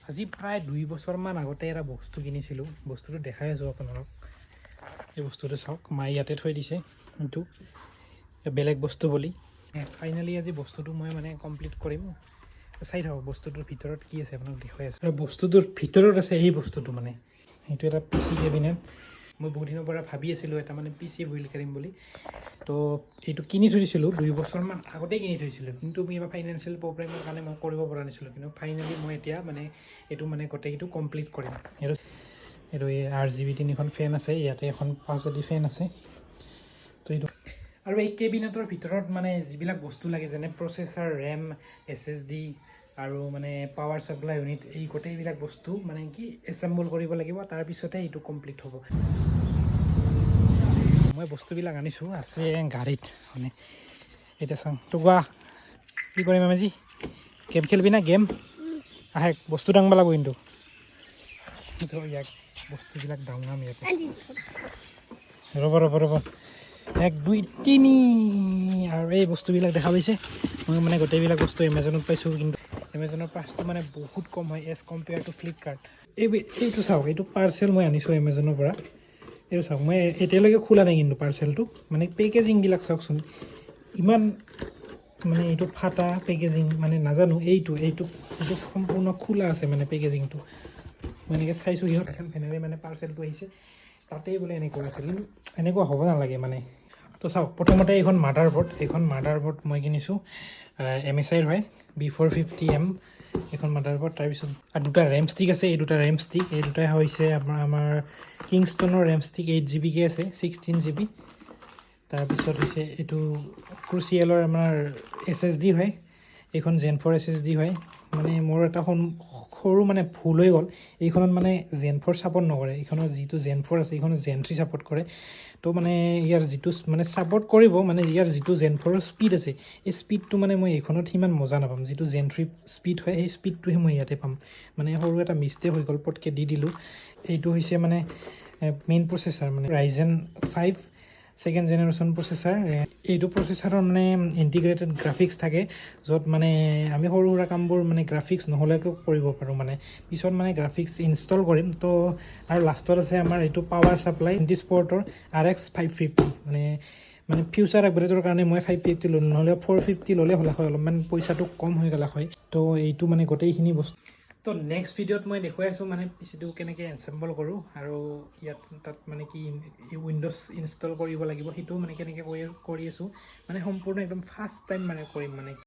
আজি প্ৰায় 2 বছৰমান আগতে এটা বস্তু কিনিছিলোঁ বস্তুটো দেখাই আছোঁ আপোনালোক এই বস্তুটো চাওক মায়ে ইয়াতে থৈ দিছে এইটো বেলেগ বস্তু বুলি ফাইনেলি আজি বস্তুটো মই মানে কমপ্লিট কৰিম চাই থাকক বস্তুটোৰ ভিতৰত কি আছে আপোনাক দেখুৱাই আছোঁ আৰু বস্তুটোৰ ভিতৰত আছে এই বস্তুটো মানে এইটো এটা পিচি কেবিনেট মই বহুত দিনৰ পৰা ভাবি আছিলোঁ এটা মানে পিচি বিল্ড কৰিম বুলি তো এইটো কিনি থৈ দিছিলোঁ 2 বছৰমান আগতেই কিনি থৈছিলোঁ কিন্তু কিবা ফাইনেন্সিয়েল প্ৰব্লেমৰ কাৰণে মই কৰিব পৰা নাছিলোঁ কিন্তু ফাইনেলি মই এতিয়া মানে এইটো মানে গোটেইটো কমপ্লিট কৰিম এইটো এই RGB 3খন ফেন আছে ইয়াতে এখন 5 ফেন আছে তো এইটো আৰু এই কেবিনেটৰ ভিতৰত মানে যিবিলাক বস্তু লাগে যেনে প্ৰচেছৰ RAM SSD আৰু মানে পাৱাৰ সাপ্লাই ইউনিট এই গোটেইবিলাক বস্তু মানে কি এছেম্বল কৰিব লাগিব তাৰপিছতে এইটো কমপ্লিট হ'ব মই বস্তুবিলাক আনিছোঁ আছে গাড়ীত মানে এতিয়া চাওঁ তো কোৱা কি কৰিম আমি গেম খেলবি না গেম আহে বস্তু দাঙব লাগিব কিন্তু তো ইয়াক বস্তুবিলাক দাঙাম ইয়াতে ৰ'ব 1 2 3 আৰু এই বস্তুবিলাক দেখা পাইছে মই মানে গোটেইবিলাক বস্তু এমাজনত পাইছোঁ কিন্তু এমাজনৰ প্ৰাইচটো মানে বহুত কম হয় এজ কম্পেয়াৰ টু ফ্লিপকাৰ্ট এইটো চাওক এইটো পাৰ্চেল মই আনিছোঁ এমাজনৰ পৰা এইটো চাওক মই এতিয়ালৈকে খোলা নাই কিন্তু পাৰ্চেলটো মানে পেকেজিংবিলাক চাওকচোন ইমান মানে এইটো ফাটা পেকেজিং মানে নাজানো এইটো সম্পূৰ্ণ খোলা আছে মানে পেকেজিংটো মই এনেকৈ চাইছোঁ সিহঁত এখন ফেনেৰে মানে পাৰ্চেলটো আহিছে তাতেই বোলে এনেকুৱা আছিল কিন্তু এনেকুৱা হ'ব নালাগে মানে তো চাওক প্ৰথমতে এইখন মাডাৰবোৰ্ড মই কিনিছোঁ MSIৰ হয় B450M এইখন মাডাৰবোৰ্ড তাৰপিছত আৰু দুটা ৰেম ষ্টিক আছে এই দুটা ৰেম ষ্টিক এই দুটাই হৈছে আমাৰ কিংষ্টনৰ ৰেম ষ্টিক 8GB আছে 16GB তাৰপিছত হৈছে এইটো ক্ৰুচিয়েলৰ আমাৰ SSD হয় এইখন Gen 4 SSD হয় মানে মোৰ এটা সৰু মানে ভুল হৈ গ'ল এইখনত মানে Gen 4 ছাপোৰ্ট নকৰে এইখনৰ যিটো Gen 4 আছে এইখনত Gen 3 ছাপোৰ্ট কৰে তো মানে ইয়াৰ যিটো মানে ছাপোৰ্ট কৰিব মানে ইয়াৰ যিটো Gen 4ৰ স্পীড আছে এই স্পীডটো মানে মই এইখনত সিমান মজা নাপাম যিটো Gen 3 স্পীড হয় সেই স্পীডটোহে মই ইয়াতে পাম মানে সৰু এটা মিষ্টেক হৈ গ'ল পটকৈ দি দিলোঁ এইটো হৈছে মানে মেইন প্ৰচেছৰ মানে Ryzen 5 2nd জেনেৰেশ্যন প্ৰচেছৰ এইটো প্ৰচেছৰৰ মানে ইণ্টিগ্ৰেটেড গ্ৰাফিক্স থাকে য'ত মানে আমি সৰু সুৰা কামবোৰ মানে গ্ৰাফিক্স নহ'লেও কৰিব পাৰোঁ মানে পিছত মানে গ্ৰাফিক্স ইনষ্টল কৰিম তো আৰু লাষ্টত আছে আমাৰ এইটো পাৱাৰ ছাপ্লাই স্পৰ্টৰ RX 550 মানে ফিউচাৰ আপগ্ৰেডৰ কাৰণে মই 550 ল'লোঁ নহ'লে 450 ল'লে হ'লে হয় অলপমান পইচাটো কম হৈ গ'লে হয় তো এইটো মানে গোটেইখিনি বস্তু তো নেক্সট ভিডিঅ'ত মই দেখুৱাই আছোঁ মানে পিচিটো কেনেকৈ এনচেম্বল কৰোঁ আৰু তাত মানে কি উইণ্ড'জ ইনষ্টল কৰিব লাগিব সেইটো মানে কেনেকৈ কৰি আছোঁ মানে সম্পূৰ্ণ একদম ফাৰ্ষ্ট টাইম মানে কৰিম মানে